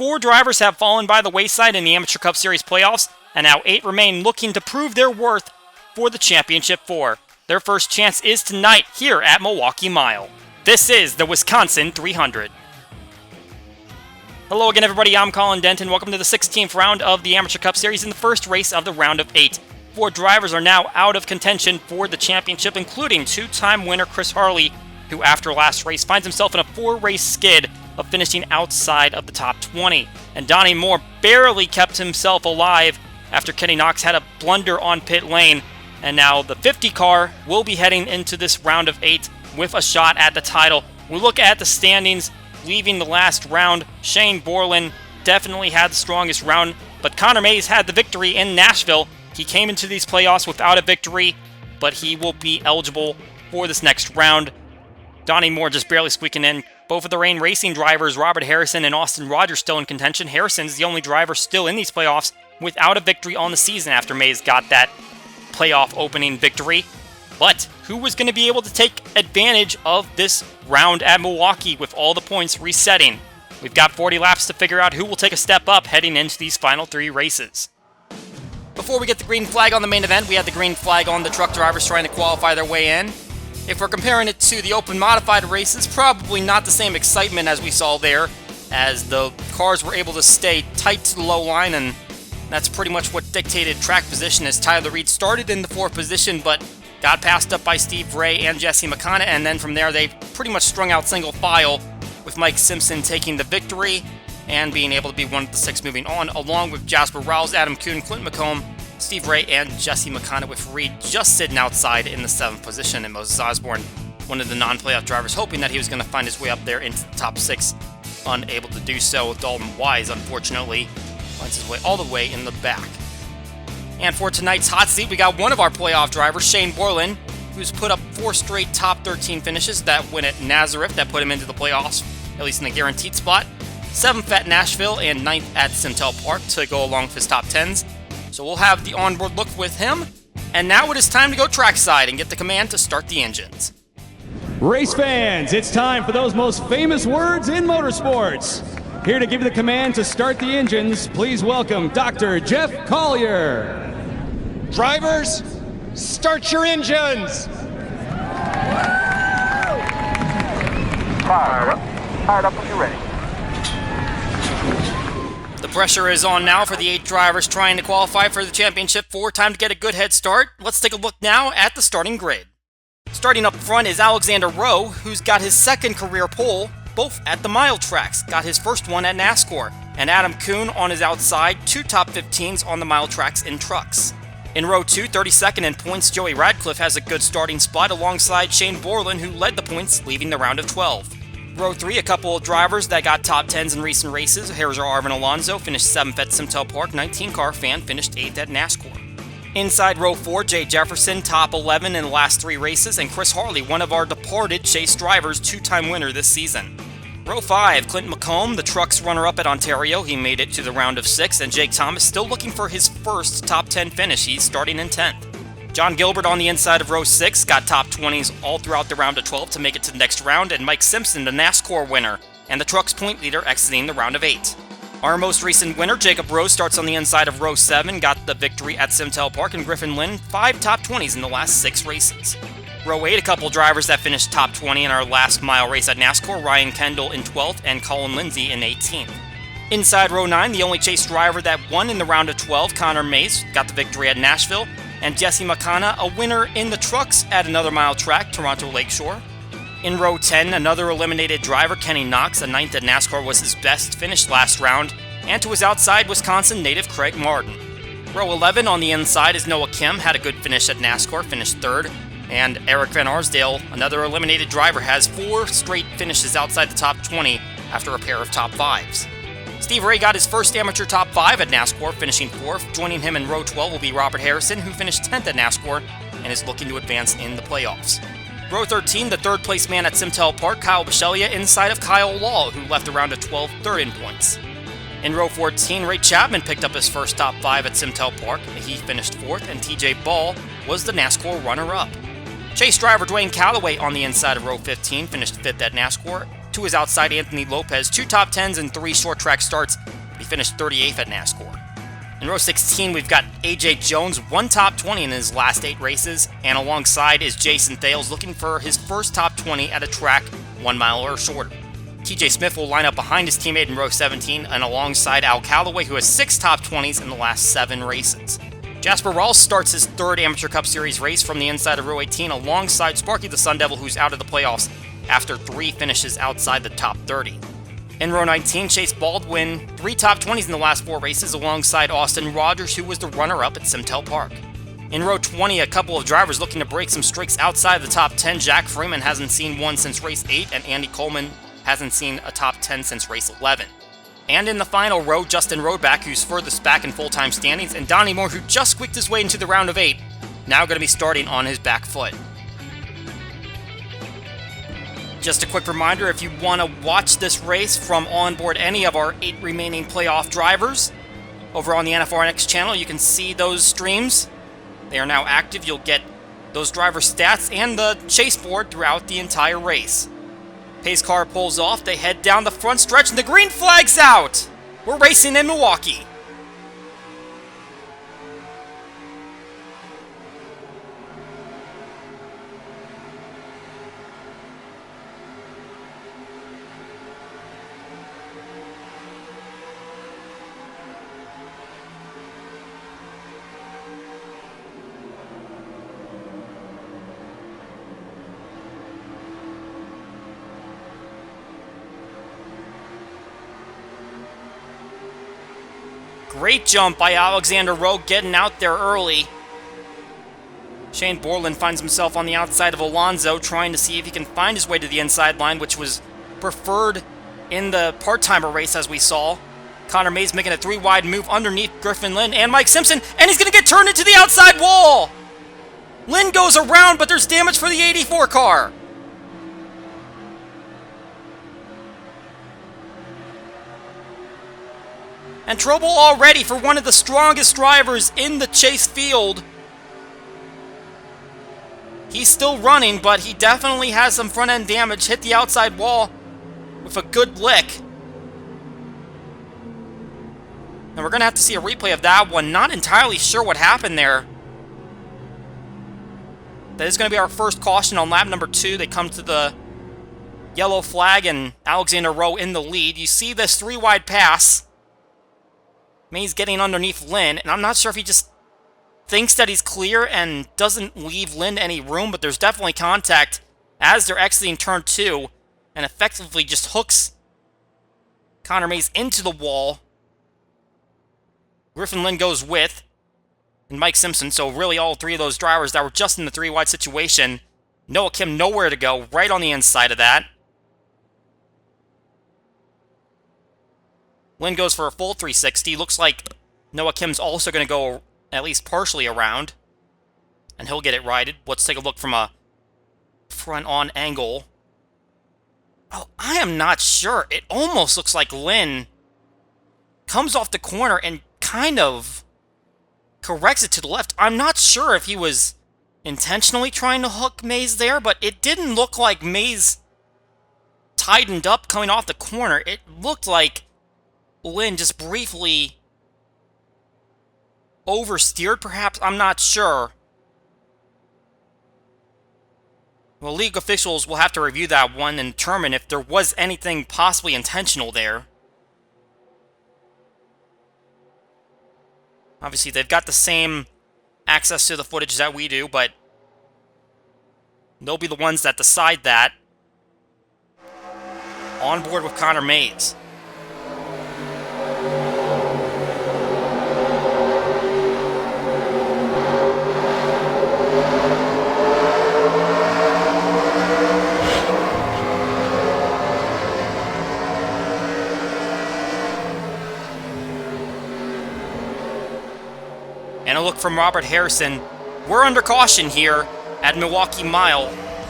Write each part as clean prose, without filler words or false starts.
4 drivers have fallen by the wayside in the Amateur Cup Series playoffs, and now 8 remain looking to prove their worth for the Championship 4. Their first chance is tonight here at Milwaukee Mile. This is the Wisconsin 300. Hello again, everybody. I'm Colin Denton. Welcome to the 16th round of the Amateur Cup Series in the first race of the round of 8. 4 drivers are now out of contention for the championship, including 2-time winner Chris Harley, who after last race finds himself in a 4-race skid of finishing outside of the top 20. And Donnie Moore barely kept himself alive after Kenny Knox had a blunder on pit lane. And now the 50 car will be heading into this round of 8 with a shot at the title. We look at the standings leaving the last round. Shane Borlan definitely had the strongest round, but Connor Mays had the victory in Nashville. He came into these playoffs without a victory, but he will be eligible for this next round. Donnie Moore just barely squeaking in. Both of the Rain Racing drivers, Robert Harrison and Austin Rogers, still in contention. Harrison's the only driver still in these playoffs without a victory on the season after Mays got that playoff opening victory. But who was going to be able to take advantage of this round at Milwaukee with all the points resetting? We've got 40 laps to figure out who will take a step up heading into these final 3 races. Before we get the green flag on the main event, we had the green flag on the truck drivers trying to qualify their way in. If we're comparing it to the open modified races, probably not the same excitement as we saw there, as the cars were able to stay tight to the low line, and that's pretty much what dictated track position, as Tyler Reed started in the 4th position, but got passed up by Steve Ray and Jesse McConnell, and then from there they pretty much strung out single file, with Mike Simpson taking the victory and being able to be one of the 6 moving on, along with Jasper Rouse, Adam Kuhn, Clint McComb, Steve Ray, and Jesse McConnell, with Reed just sitting outside in the 7th position, and Moses Osborne, one of the non-playoff drivers, hoping that he was going to find his way up there into the top 6, unable to do so. Dalton Wise, unfortunately, finds his way all the way in the back. And for tonight's hot seat, we got one of our playoff drivers, Shane Borlan, who's put up 4 straight top 13 finishes. That win at Nazareth that put him into the playoffs, at least in a guaranteed spot. 7th at Nashville and 9th at Simtel Park to go along with his top 10s. So we'll have the onboard look with him. And now it is time to go trackside and get the command to start the engines. Race fans, it's time for those most famous words in motorsports. Here to give you the command to start the engines, please welcome Dr. Jeff Collier. Drivers, start your engines! Fired up when you're ready. The pressure is on now for the 8 drivers trying to qualify for the Championship 4. Time to get a good head start. Let's take a look now at the starting grid. Starting up front is Alexander Rowe, who's got his 2nd career pole, both at the mile tracks. Got his first one at NASCAR. And Adam Kuhn on his outside, 2 top 15s on the mile tracks in trucks. In row 2, 32nd in points, Joey Radcliffe has a good starting spot alongside Shane Borlan, who led the points, leaving the round of 12. Row 3, a couple of drivers that got top 10s in recent races. Here's our Arvin Alonso, finished 7th at Simtel Park. 19-car fan finished 8th at NASCAR. Inside row 4, Jay Jefferson, top 11 in the last 3 races. And Chris Harley, one of our departed Chase drivers, 2-time winner this season. Row 5, Clint McComb, the truck's runner-up at Ontario. He made it to the round of 6. And Jake Thomas still looking for his first top 10 finish. He's starting in 10th. John Gilbert on the inside of row 6 got top 20s all throughout the round of 12 to make it to the next round, and Mike Simpson, the NASCAR winner, and the truck's point leader exiting the round of 8. Our most recent winner, Jacob Rose, starts on the inside of row 7, got the victory at Simtel Park, and Griffin Lynn, 5 top 20s in the last 6 races. Row 8, a couple drivers that finished top 20 in our last mile race at NASCAR, Ryan Kendall in 12th and Colin Lindsay in 18th. Inside row 9, the only Chase driver that won in the round of 12, Connor Mays, got the victory at Nashville, and Jesse McConnell, a winner in the trucks at another mile track, Toronto Lakeshore. In row 10, another eliminated driver, Kenny Knox, a 9th at NASCAR, was his best finish last round, and to his outside, Wisconsin native Craig Martin. Row 11 on the inside is Noah Kim, had a good finish at NASCAR, finished 3rd, and Eric Van Arsdale, another eliminated driver, has 4 straight finishes outside the top 20 after a pair of top 5s. Steve Ray got his first amateur top 5 at NASCAR, finishing 4th. Joining him in row 12 will be Robert Harrison, who finished 10th at NASCAR and is looking to advance in the playoffs. Row 13, the 3rd place man at Simtel Park, Kyle Bichelia, inside of Kyle Law, who left the round of 12 3rd in points. In row 14, Ray Chapman picked up his first top 5 at Simtel Park. He finished 4th, and TJ Ball was the NASCAR runner-up. Chase driver Dwayne Calloway on the inside of row 15 finished 5th at NASCAR. to his outside Anthony Lopez, 2 top 10s and 3 short track starts. He finished 38th at NASCAR. In row 16, we've got AJ Jones, 1 top 20 in his last 8 races, and alongside is Jason Thales looking for his first top 20 at a track 1 mile or shorter. TJ Smith will line up behind his teammate in row 17 and alongside Al Calloway, who has 6 top 20s in the last 7 races. Jasper Rawls starts his 3rd Amateur Cup Series race from the inside of row 18 alongside Sparky the Sun Devil, who's out of the playoffs after 3 finishes outside the top 30. In row 19, Chase Baldwin, 3 top 20s in the last 4 races alongside Austin Rogers, who was the runner-up at Simtel Park. In row 20, a couple of drivers looking to break some streaks outside the top 10. Jack Freeman hasn't seen one since race 8, and Andy Coleman hasn't seen a top 10 since race 11. And in the final row, Justin Roadback, who's furthest back in full-time standings, and Donnie Moore, who just squeaked his way into the round of 8, now going to be starting on his back foot. Just a quick reminder, if you want to watch this race from onboard any of our 8 remaining playoff drivers, over on the NFRN channel, you can see those streams. They are now active. You'll get those driver stats and the chase board throughout the entire race. Pace car pulls off, they head down the front stretch, and the green flag's out! We're racing in Milwaukee. Great jump by Alexander Rowe, getting out there early. Shane Borlan finds himself on the outside of Alonso, trying to see if he can find his way to the inside line, which was preferred in the part-timer race, as we saw. Connor Mays making a 3-wide move underneath Griffin Lynn and Mike Simpson, and he's going to get turned into the outside wall! Lynn goes around, but there's damage for the 84 car. And trouble already for one of the strongest drivers in the chase field. He's still running, but he definitely has some front-end damage. Hit the outside wall with a good lick. And we're going to have to see a replay of that one. Not entirely sure what happened there. That is going to be our first caution on lap number 2. They come to the yellow flag, and Alexander Rowe in the lead. You see this 3-wide pass. Mays getting underneath Lynn, and I'm not sure if he just thinks that he's clear and doesn't leave Lynn any room, but there's definitely contact as they're exiting turn 2, and effectively just hooks Connor Mays into the wall. Griffin Lynn goes with, and Mike Simpson, so really all 3 of those drivers that were just in the 3-wide situation. Noah Kim nowhere to go, right on the inside of that. Lynn goes for a full 360. Looks like Noah Kim's also going to go at least partially around. And he'll get it righted. Let's take a look from a front-on angle. Oh, I am not sure. It almost looks like Lynn comes off the corner and kind of corrects it to the left. I'm not sure if he was intentionally trying to hook Mays there, but it didn't look like Mays tightened up coming off the corner. It looked like Lynn just briefly oversteered, perhaps? I'm not sure. Well, league officials will have to review that one and determine if there was anything possibly intentional there. Obviously, they've got the same access to the footage that we do, but they'll be the ones that decide that. On board with Connor Mays. And a look from Robert Harrison. We're under caution here at Milwaukee Mile.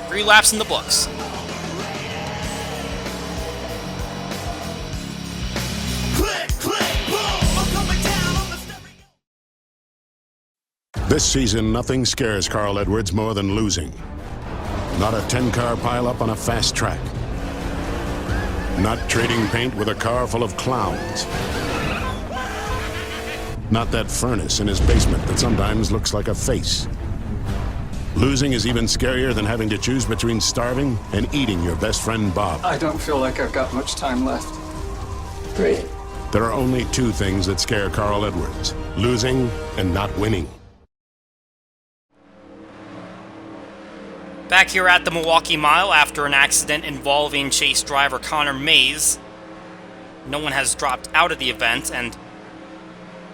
3 laps in the books. This season, nothing scares Carl Edwards more than losing. Not a 10-car pileup on a fast track. Not trading paint with a car full of clowns. Not that furnace in his basement that sometimes looks like a face. Losing is even scarier than having to choose between starving and eating your best friend Bob. I don't feel like I've got much time left. Great. There are only two things that scare Carl Edwards: losing and not winning. Back here at the Milwaukee Mile after an accident involving chase driver Connor Mays. No one has dropped out of the event, and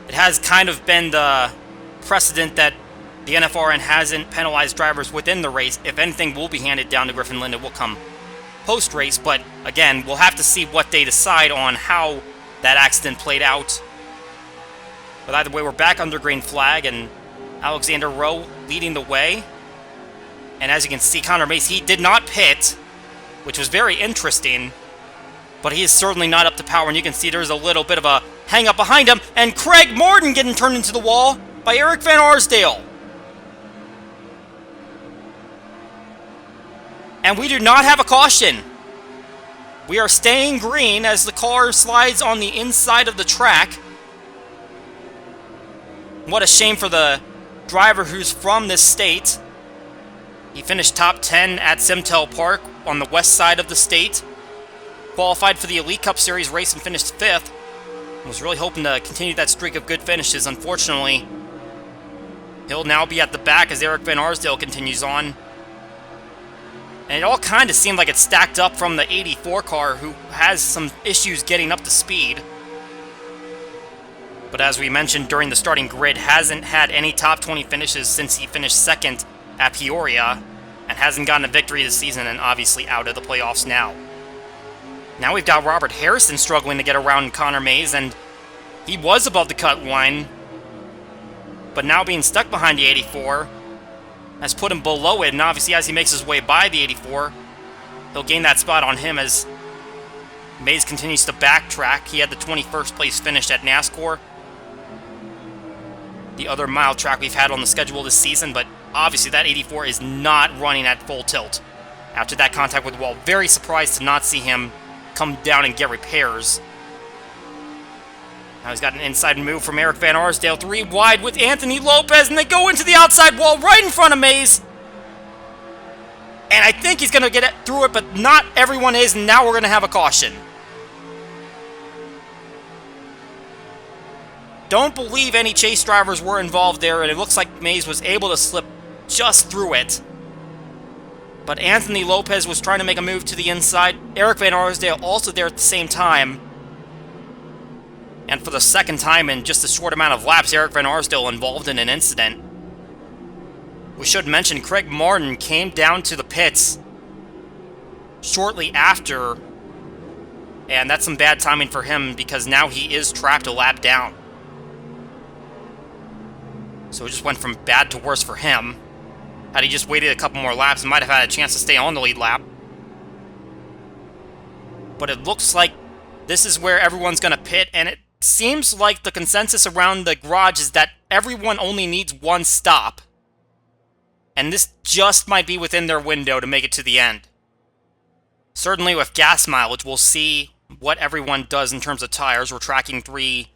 it has kind of been the precedent that the NFRN hasn't penalized drivers within the race. If anything will be handed down to Griffin Lind, it will come post-race, but again, we'll have to see what they decide on how that accident played out. But either way, we're back under green flag, and Alexander Rowe leading the way. And as you can see, Connor Mays, he did not pit, which was very interesting, but he is certainly not up to power, and you can see there's a little bit of a hang-up behind him, and Craig Martin getting turned into the wall by Eric Van Arsdale. And we do not have a caution. We are staying green as the car slides on the inside of the track. What a shame for the driver who's from this state. He finished top 10 at Simtel Park on the west side of the state. Qualified for the Elite Cup Series race and finished 5th. Was really hoping to continue that streak of good finishes. Unfortunately, he'll now be at the back as Eric Van Arsdale continues on. And it all kind of seemed like it stacked up from the 84 car, who has some issues getting up to speed. But as we mentioned during the starting grid, hasn't had any top 20 finishes since he finished 2nd at Peoria, and hasn't gotten a victory this season, and obviously out of the playoffs now. Now we've got Robert Harrison struggling to get around Connor Mays, and he was above the cut line, but now being stuck behind the 84 has put him below it, and obviously as he makes his way by the 84, he'll gain that spot on him as Mays continues to backtrack. He had the 21st place finish at NASCAR, the other mile track we've had on the schedule this season, but obviously that 84 is not running at full tilt. After that contact with the wall, very surprised to not see him come down and get repairs. Now he's got an inside move from Eric Van Arsdale, 3 wide with Anthony Lopez, and they go into the outside wall right in front of Mays. And I think he's going to get it through it, but not everyone is, and now we're going to have a caution. Don't believe any chase drivers were involved there, and it looks like Mays was able to slip just through it. But Anthony Lopez was trying to make a move to the inside. Eric Van Arsdale also there at the same time. And for the second time in just a short amount of laps, Eric Van Arsdale involved in an incident. We should mention Craig Martin came down to the pits shortly after, and that's some bad timing for him because now he is trapped a lap down. So it just went from bad to worse for him. Had he just waited a couple more laps, he might have had a chance to stay on the lead lap. But it looks like this is where everyone's going to pit, and it seems like the consensus around the garage is that everyone only needs one stop. And this just might be within their window to make it to the end. Certainly with gas mileage, we'll see what everyone does in terms of tires. We're tracking 3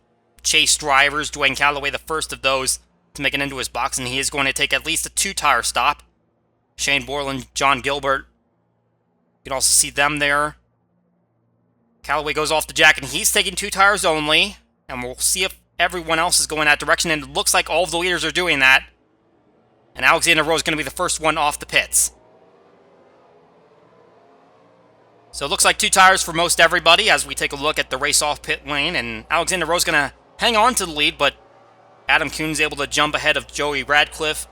chase drivers. Dwayne Calloway, the first of those to make it into his box, and he is going to take at least a 2-tire stop. Shane Borlan, John Gilbert. You can also see them there. Calloway goes off the jack, and he's taking 2 tires only. And we'll see if everyone else is going that direction, and it looks like all of the leaders are doing that. And Alexander Rowe is going to be the first one off the pits. So it looks like 2 tires for most everybody as we take a look at the race off pit lane. And Alexander Rowe is going to hang on to the lead, but Adam Kuhn's able to jump ahead of Joey Radcliffe.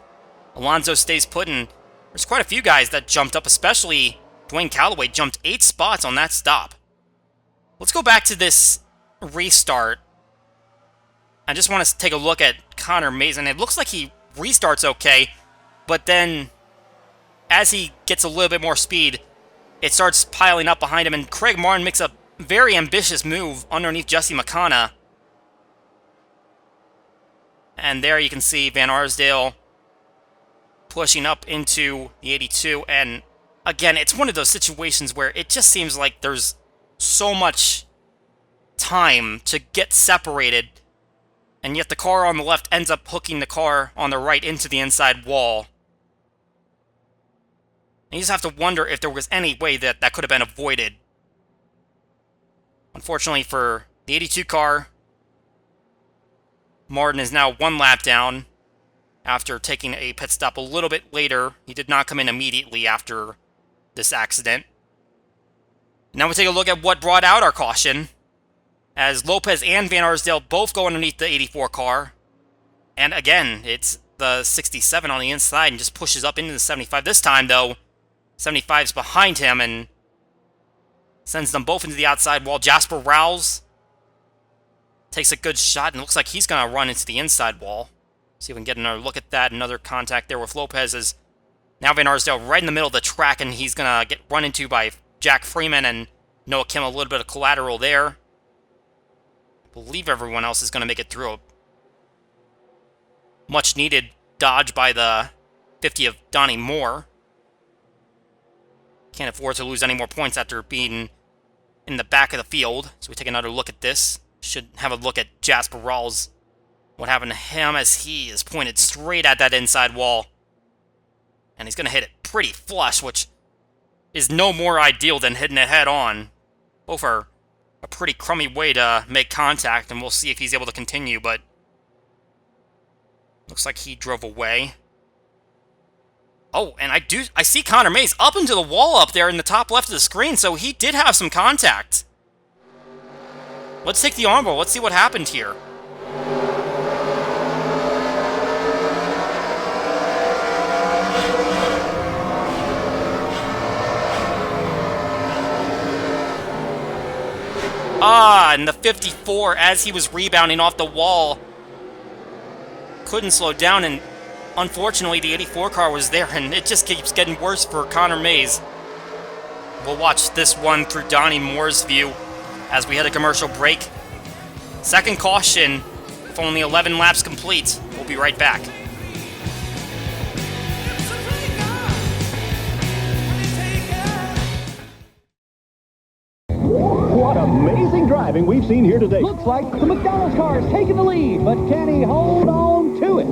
Alonso stays put, and there's quite a few guys that jumped up, especially Dwayne Calloway jumped 8 spots on that stop. Let's go back to this restart. I just want to take a look at Connor Mays, and it looks like he restarts okay, but then as he gets a little bit more speed, it starts piling up behind him, and Craig Martin makes a very ambitious move underneath Jesse McConna. And there you can see Van Arsdale pushing up into the 82, and again, it's one of those situations where it just seems like there's so much time to get separated, and yet the car on the left ends up hooking the car on the right into the inside wall. And you just have to wonder if there was any way that that could have been avoided. Unfortunately for the 82 car, Martin is now 1 lap down after taking a pit stop a little bit later. He did not come in immediately after this accident. Now we take a look at what brought out our caution, as Lopez and Van Arsdale both go underneath the 84 car. And again, it's the 67 on the inside and just pushes up into the 75. This time, though, 75's behind him and sends them both into the outside wall. Jasper Rouse takes a good shot and looks like he's going to run into the inside wall. See if we can get another look at that. Another contact there with Lopez is now Van Arsdale right in the middle of the track, and he's going to get run into by Jack Freeman and Noah Kim. A little bit of collateral there. I believe everyone else is going to make it through. A much needed dodge by the 50 of Donnie Moore. Can't afford to lose any more points after being in the back of the field. So we take another look at this. Should have a look at Jasper Rawls. What happened to him as he is pointed straight at that inside wall. And he's going to hit it pretty flush, which is no more ideal than hitting it head on. Both are a pretty crummy way to make contact, and we'll see if he's able to continue, but looks like he drove away. Oh, and I see Connor Mays up into the wall up there in the top left of the screen, so he did have some contact. Let's take the onboard. Let's see what happened here. And the 54, as he was rebounding off the wall, couldn't slow down, and unfortunately the 84 car was there, and it just keeps getting worse for Connor Mays. We'll watch this one through Donnie Moore's view as we hit a commercial break. Second caution, with only 11 laps complete. We'll be right back. What amazing driving we've seen here today. Looks like the McDonald's car is taking the lead, but can he hold on to it?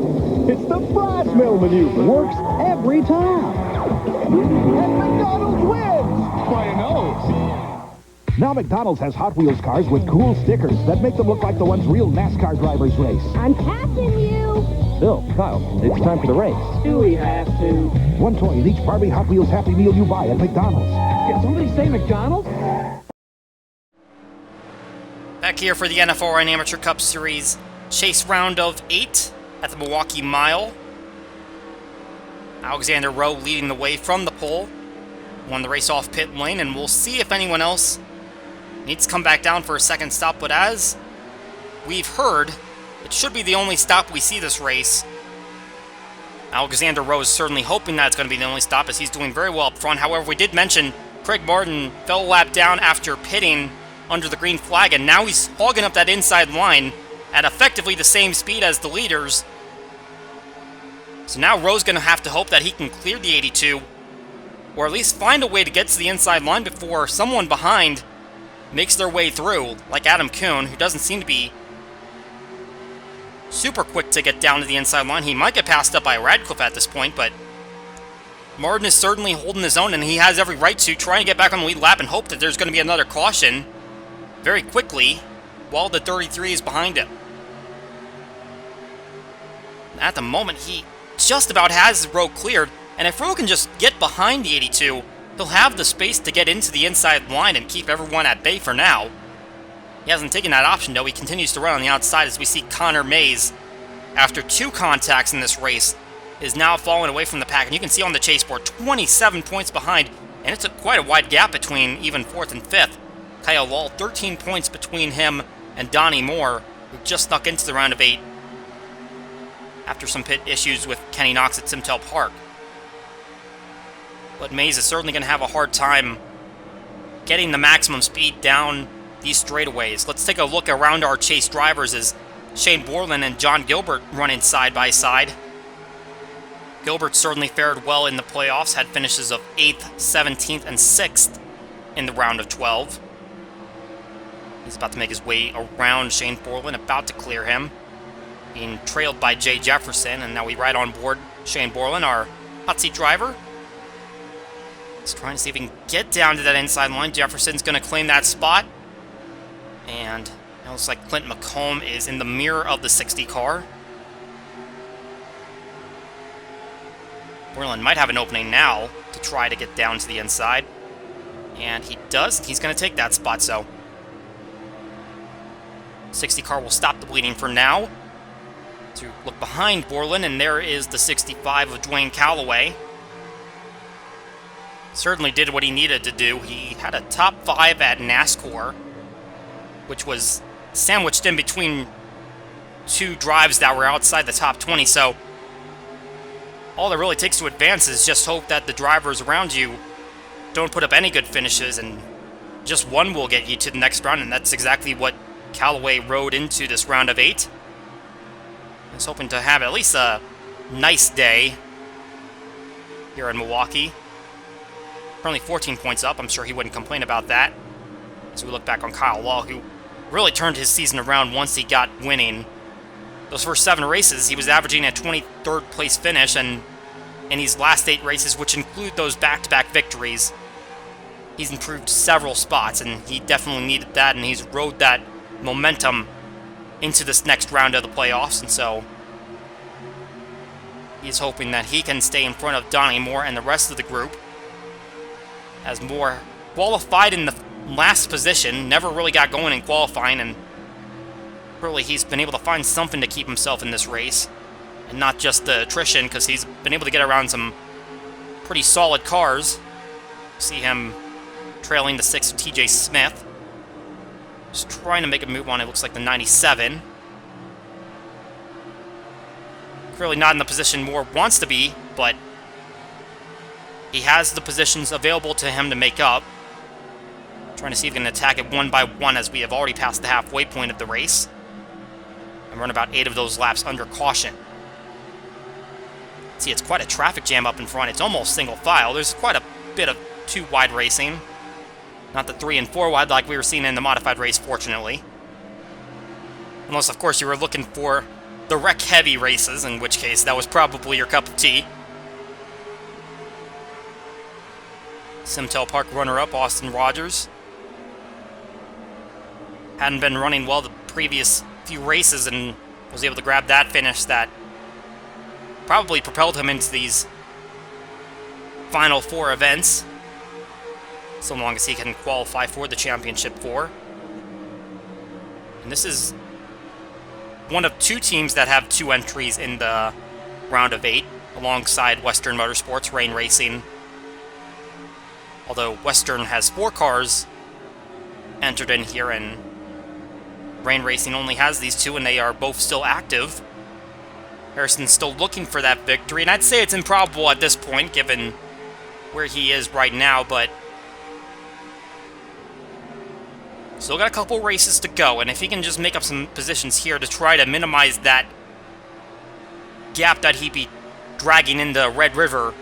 It's the fry smell maneuver. Works every time. And McDonald's wins by a nose. Now McDonald's has Hot Wheels cars with cool stickers that make them look like the ones real NASCAR drivers race. I'm catching you. Bill, Kyle, it's time for the race. Do we have to? One toy in each Barbie Hot Wheels Happy Meal you buy at McDonald's. Did somebody say McDonald's? Back here for the NFRN Amateur Cup Series chase round of 8 at the Milwaukee Mile. Alexander Rowe leading the way from the pole. Won the race off pit lane, and we'll see if anyone else needs to come back down for a second stop. But as we've heard, it should be the only stop we see this race. Alexander Rowe is certainly hoping that it's going to be the only stop, as he's doing very well up front. However, we did mention Craig Martin fell a lap down after pitting under the green flag, and now he's hogging up that inside line at effectively the same speed as the leaders. So now Rowe's going to have to hope that he can clear the 82, or at least find a way to get to the inside line before someone behind makes their way through, like Adam Kuhn, who doesn't seem to be super quick to get down to the inside line. He might get passed up by Radcliffe at this point, but Martin is certainly holding his own, and he has every right to try and get back on the lead lap and hope that there's going to be another caution very quickly while the 33 is behind him. At the moment, he just about has his row cleared, and if Rowe can just get behind the 82, he'll have the space to get into the inside line and keep everyone at bay for now. He hasn't taken that option, though. He continues to run on the outside as we see Connor Mays, after 2 contacts in this race, is now falling away from the pack. And you can see on the chase board, 27 points behind, and it's quite a wide gap between even 4th and 5th. Kyle Lall, 13 points between him and Donnie Moore, who just snuck into the round of 8 after some pit issues with Kenny Knox at Simtel Park. But Mays is certainly going to have a hard time getting the maximum speed down these straightaways. Let's take a look around our chase drivers as Shane Borlan and John Gilbert running side by side. Gilbert certainly fared well in the playoffs, had finishes of 8th, 17th, and 6th in the round of 12. He's about to make his way around Shane Borlan, about to clear him. Being trailed by Jay Jefferson, and now we ride on board Shane Borlan, our hot seat driver. He's trying to see if he can get down to that inside line. Jefferson's going to claim that spot. And it looks like Clint McComb is in the mirror of the 60 car. Borlan might have an opening now to try to get down to the inside. And he does. He's going to take that spot, so 60 car will stop the bleeding for now. To look behind Borlan, and there is the 65 of Dwayne Calloway. Certainly did what he needed to do. He had a top 5 at NASCAR, which was sandwiched in between 2 drives that were outside the top 20, so all it really takes to advance is just hope that the drivers around you don't put up any good finishes, and just one will get you to the next round, and that's exactly what Calloway rode into this round of 8. He's hoping to have at least a nice day here in Milwaukee. Currently 14 points up. I'm sure he wouldn't complain about that. As we look back on Kyle Law, who really turned his season around once he got winning. Those first 7 races, he was averaging a 23rd place finish, and in these last 8 races, which include those back-to-back victories, he's improved several spots, and he definitely needed that, and he's rode that momentum into this next round of the playoffs, and so he's hoping that he can stay in front of Donnie Moore and the rest of the group, as Moore qualified in the last position, never really got going in qualifying, and really he's been able to find something to keep himself in this race, and not just the attrition, because he's been able to get around some pretty solid cars. See him trailing the 6 of TJ Smith. Just trying to make a move on, it looks like the 97. Clearly not in the position Moore wants to be, but he has the positions available to him to make up. Trying to see if he can attack it one by one, as we have already passed the halfway point of the race. And run about 8 of those laps under caution. See, it's quite a traffic jam up in front. It's almost single file. There's quite a bit of 2 wide racing. Not the 3 and 4 wide like we were seeing in the modified race, fortunately. Unless, of course, you were looking for the wreck-heavy races, in which case that was probably your cup of tea. Simtel Park runner-up, Austin Rogers. Hadn't been running well the previous few races, and was able to grab that finish that probably propelled him into these final 4 events, so long as he can qualify for the Championship 4. And this is one of 2 teams that have 2 entries in the round of 8, alongside Western Motorsports, Rain Racing. Although Western has 4 cars entered in here, and Rain Racing only has these 2, and they are both still active. Harrison's still looking for that victory, and I'd say it's improbable at this point, given where he is right now, but still got a couple races to go, and if he can just make up some positions here to try to minimize that gap that he'd be dragging into Red River,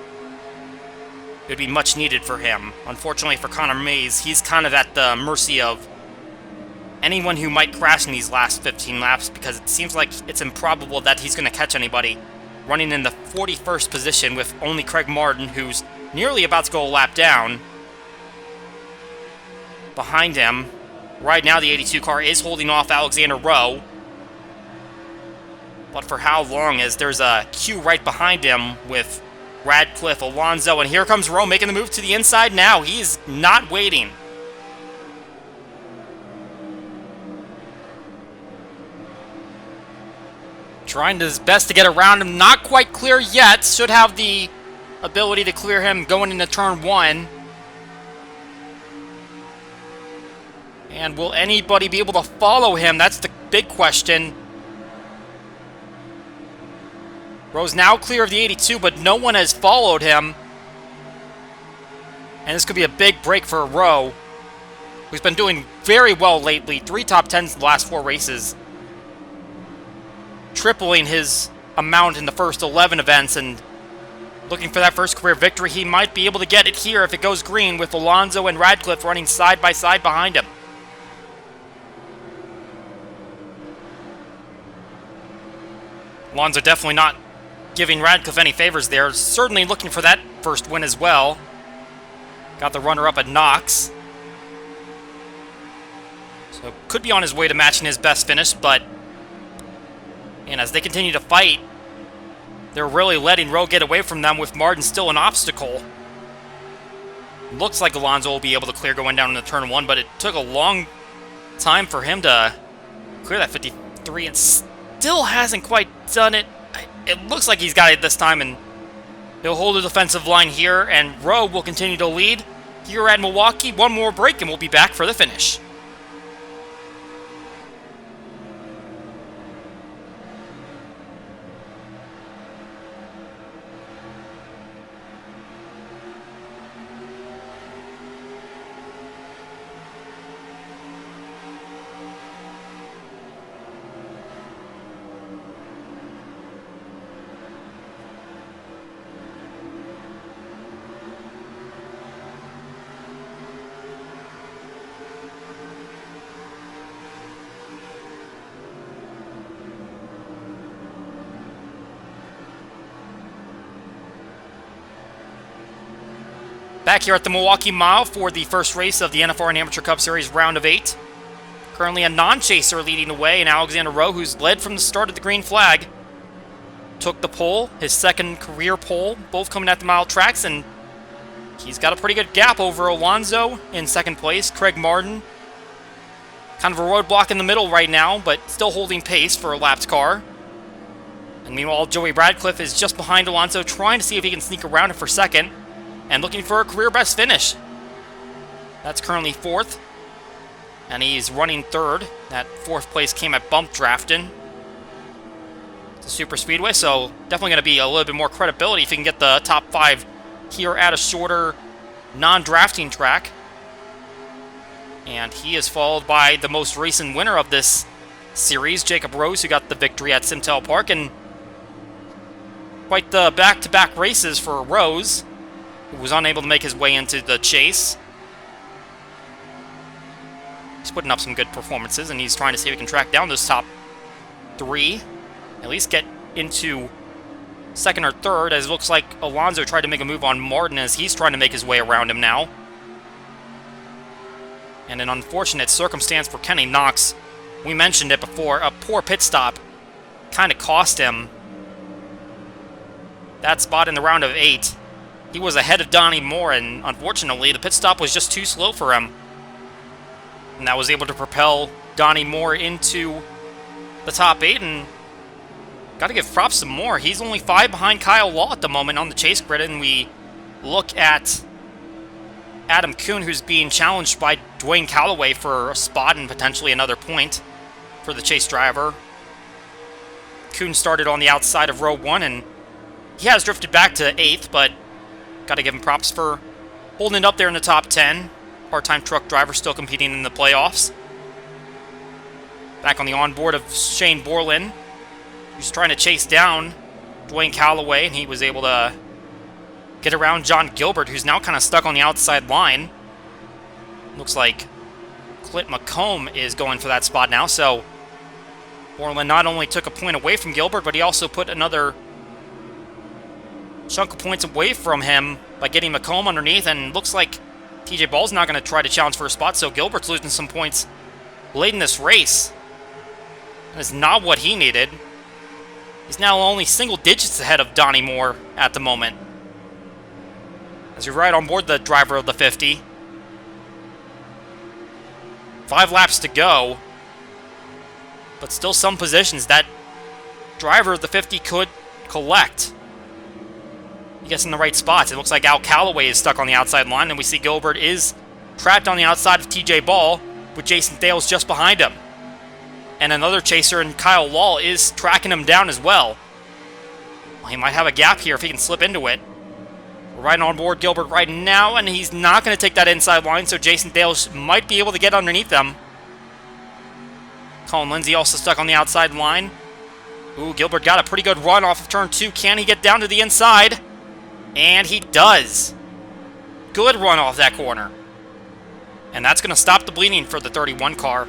it would be much needed for him. Unfortunately for Connor Mays, he's kind of at the mercy of anyone who might crash in these last 15 laps, because it seems like it's improbable that he's going to catch anybody. Running in the 41st position with only Craig Martin, who's nearly about to go a lap down. Behind him, right now the 82 car is holding off Alexander Rowe. But for how long, as there's a queue right behind him with Radcliffe, Alonso, and here comes Rowe making the move to the inside now. He is not waiting. Trying his best to get around him. Not quite clear yet. Should have the ability to clear him going into turn 1. And will anybody be able to follow him? That's the big question. Rowe's now clear of the 82, but no one has followed him. And this could be a big break for Rowe, who's been doing very well lately. 3 top 10s in the last 4 races. Tripling his amount in the first 11 events, and looking for that first career victory. He might be able to get it here if it goes green, with Alonso and Radcliffe running side by side behind him. Alonso definitely not giving Radcliffe any favors there. Certainly looking for that first win as well. Got the runner-up at Knox. So could be on his way to matching his best finish, but and as they continue to fight, they're really letting Rowe get away from them with Martin still an obstacle. Looks like Alonso will be able to clear going down into turn 1, but it took a long time for him to clear that 53 and still hasn't quite done it. It looks like he's got it this time, and he'll hold the defensive line here, and Rowe will continue to lead here at Milwaukee. One more break, and we'll be back for the finish. Back here at the Milwaukee Mile for the first race of the NFRN Amateur Cup Series round of 8. Currently a non-chaser leading the way, and Alexander Rowe, who's led from the start of the green flag, took the pole, his second career pole, both coming at the mile tracks, and he's got a pretty good gap over Alonso in second place. Craig Martin, kind of a roadblock in the middle right now, but still holding pace for a lapped car. And meanwhile, Joey Radcliffe is just behind Alonso, trying to see if he can sneak around him for second, and looking for a career best finish. That's currently fourth, and he's running third. That fourth place came at bump drafting. It's a super speedway, so definitely going to be a little bit more credibility if he can get the top 5 here at a shorter non-drafting track. And he is followed by the most recent winner of this series, Jacob Rose, who got the victory at Simtel Park, and quite the back-to-back races for Rose, who was unable to make his way into the chase. He's putting up some good performances, and he's trying to see if he can track down those top 3. At least get into second or third, as it looks like Alonso tried to make a move on Martin as he's trying to make his way around him now. And an unfortunate circumstance for Kenny Knox. We mentioned it before, a poor pit stop kind of cost him that spot in the round of 8. He was ahead of Donnie Moore, and unfortunately, the pit stop was just too slow for him. And that was able to propel Donnie Moore into the top 8, and got to give props to Moore. He's only 5 behind Kyle Law at the moment on the chase grid, and we look at Adam Kuhn, who's being challenged by Dwayne Calloway for a spot and potentially another point for the chase driver. Kuhn started on the outside of row 1, and he has drifted back to 8th, but got to give him props for holding it up there in the top 10. Part-time truck driver still competing in the playoffs. Back on the onboard of Shane Borlan, who's trying to chase down Dwayne Calloway, and he was able to get around John Gilbert, who's now kind of stuck on the outside line. Looks like Clint McComb is going for that spot now, so Borlan not only took a point away from Gilbert, but he also put another chunk of points away from him by getting McComb underneath, and looks like TJ Ball's not going to try to challenge for a spot, so Gilbert's losing some points late in this race. That is not what he needed. He's now only single digits ahead of Donnie Moore at the moment. As we ride on board the driver of the 50. 5 laps to go, but still some positions that driver of the 50 could collect. He gets in the right spots. It looks like Al Calloway is stuck on the outside line, and we see Gilbert is trapped on the outside of TJ Ball, with Jason Dales just behind him. And another chaser, and Kyle Law, is tracking him down as well. Well, he might have a gap here if he can slip into it. We're riding on board Gilbert right now, and he's not going to take that inside line, so Jason Dales might be able to get underneath them. Colin Lindsay also stuck on the outside line. Ooh, Gilbert got a pretty good run off of turn 2. Can he get down to the inside? And he does. Good run off that corner. And that's going to stop the bleeding for the 31 car.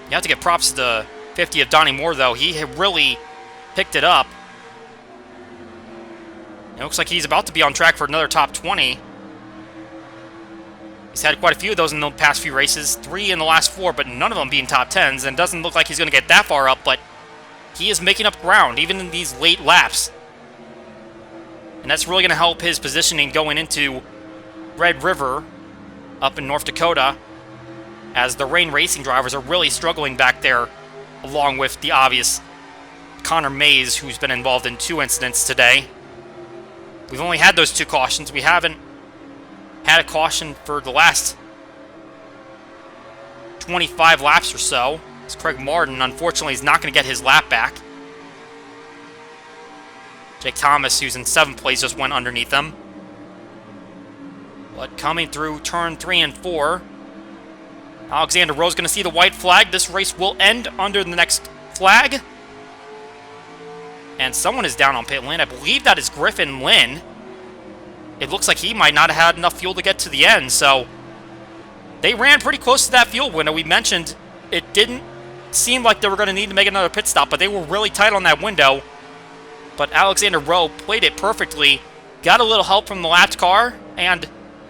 You have to give props to the 50 of Donnie Moore, though. He had really picked it up. It looks like he's about to be on track for another top 20. He's had quite a few of those in the past few races. 3 in the last 4, but none of them being top 10s. And doesn't look like he's going to get that far up, but he is making up ground, even in these late laps. And that's really going to help his positioning going into Red River up in North Dakota, as the Rain Racing drivers are really struggling back there, along with the obvious Connor Mays, who's been involved in 2 incidents today. We've only had those 2 cautions. We haven't had a caution for the last 25 laps or so. It's Craig Martin, unfortunately, is not going to get his lap back. Jake Thomas, who's in 7th place, just went underneath them. But coming through turn 3 and 4, Alexander Rowe's going to see the white flag. This race will end under the next flag. And someone is down on pit lane. I believe that is Griffin Lynn. It looks like he might not have had enough fuel to get to the end, so they ran pretty close to that fuel window. We mentioned it didn't seem like they were going to need to make another pit stop, but they were really tight on that window. But Alexander Rowe played it perfectly, got a little help from the lapped car, and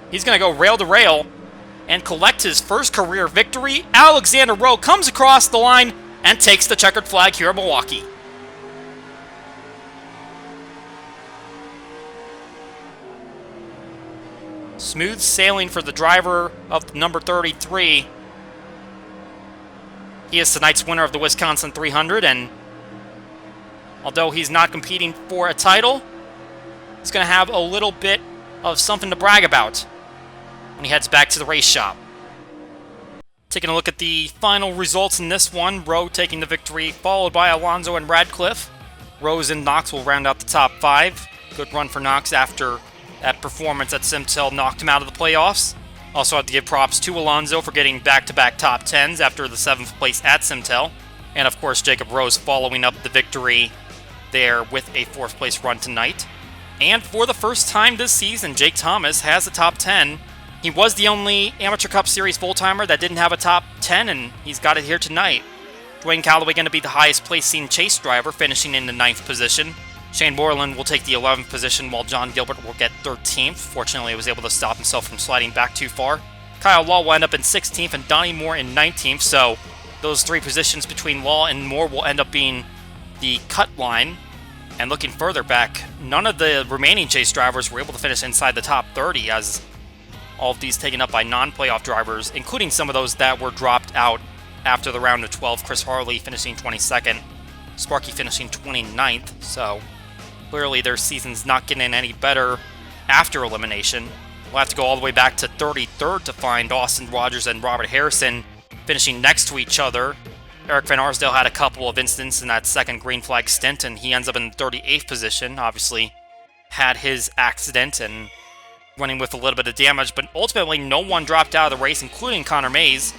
he's going to go rail to rail and collect his first career victory. Alexander Rowe comes across the line and takes the checkered flag here in Milwaukee. Smooth sailing for the driver of number 33. He is tonight's winner of the Wisconsin 300, and although he's not competing for a title, he's going to have a little bit of something to brag about when he heads back to the race shop. Taking a look at the final results in this one, Rowe taking the victory, followed by Alonso and Radcliffe. Rose and Knox will round out the top 5. Good run for Knox after that performance at Simtel knocked him out of the playoffs. Also have to give props to Alonso for getting back-to-back top 10s after the 7th place at Simtel. And of course, Jacob Rose following up the victory there with a 4th place run tonight. And for the first time this season, Jake Thomas has a top 10. He was the only Amateur Cup Series full-timer that didn't have a top 10, and he's got it here tonight. Dwayne Calloway going to be the highest placing chase driver, finishing in the 9th position. Shane Borlan will take the 11th position, while John Gilbert will get 13th. Fortunately, he was able to stop himself from sliding back too far. Kyle Law will end up in 16th, and Donnie Moore in 19th, so those 3 positions between Law and Moore will end up being the cut line. And looking further back, none of the remaining chase drivers were able to finish inside the top 30, as all of these taken up by non-playoff drivers, including some of those that were dropped out after the round of 12. Chris Harley finishing 22nd, Sparky finishing 29th, so clearly their season's not getting any better after elimination. We'll have to go all the way back to 33rd to find Austin Rogers and Robert Harrison finishing next to each other. Eric Van Arsdale had a couple of incidents in that second green flag stint, and he ends up in the 38th position. Obviously had his accident and running with a little bit of damage, but ultimately no one dropped out of the race, including Connor Mays,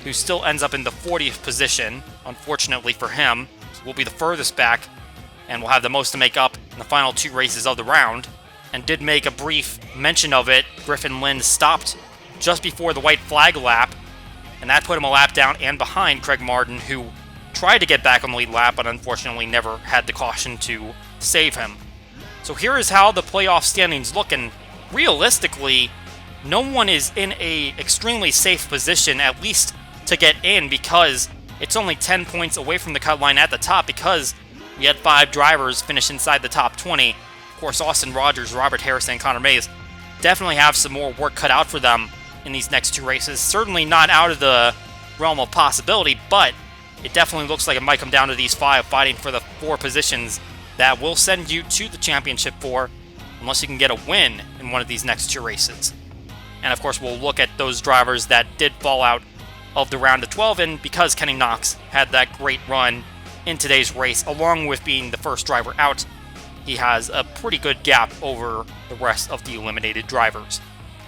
who still ends up in the 40th position. Unfortunately for him, will be the furthest back and will have the most to make up in the final 2 races of the round. And did make a brief mention of it. Griffin Lynn stopped just before the white flag lap, and that put him a lap down and behind Craig Martin, who tried to get back on the lead lap, but unfortunately never had the caution to save him. So here is how the playoff standings look, and realistically, no one is in a extremely safe position, at least to get in, because it's only 10 points away from the cut line at the top, because we had 5 drivers finish inside the top 20. Of course, Austin Rogers, Robert Harrison, and Connor Mays definitely have some more work cut out for them in these next 2 races. Certainly not out of the realm of possibility, but it definitely looks like it might come down to these 5 fighting for the 4 positions that will send you to the championship 4, unless you can get a win in one of these next 2 races. And of course, we'll look at those drivers that did fall out of the round of 12, and because Kenny Knox had that great run in today's race, along with being the first driver out, he has a pretty good gap over the rest of the eliminated drivers.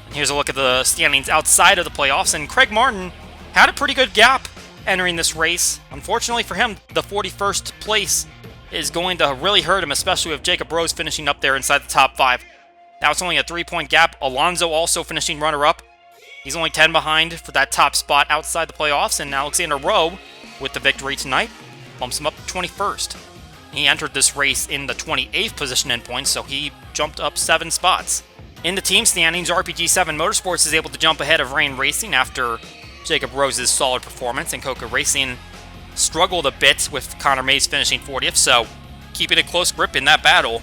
And here's a look at the standings outside of the playoffs, and Craig Martin had a pretty good gap entering this race. Unfortunately for him, the 41st place is going to really hurt him, especially with Jacob Rose finishing up there inside the top 5. Now it's only a 3-point gap. Alonso also finishing runner-up. He's only 10 behind for that top spot outside the playoffs, and Alexander Rowe with the victory tonight. bumps him up to 21st. He entered this race in the 28th position in points, so he jumped up 7 spots. In the team standings, RPG7 Motorsports is able to jump ahead of Rain Racing after Jacob Rose's solid performance, and Coca Racing struggled a bit with Connor Mays finishing 40th, so keeping a close grip in that battle.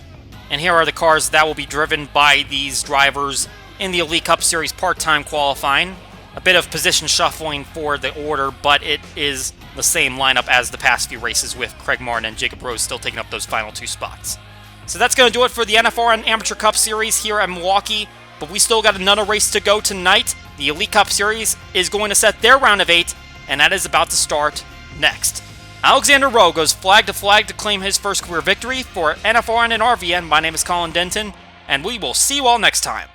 And here are the cars that will be driven by these drivers in the Elite Cup Series part-time qualifying. A bit of position shuffling for the order, but it is the same lineup as the past few races, with Craig Martin and Jacob Rose still taking up those final 2 spots. So that's going to do it for the NFRN Amateur Cup Series here at Milwaukee, but we still got another race to go tonight. The Elite Cup Series is going to set their round of 8, and that is about to start next. Alexander Rowe goes flag to claim his first career victory. For NFRN and RVN, my name is Colin Denton, and we will see you all next time.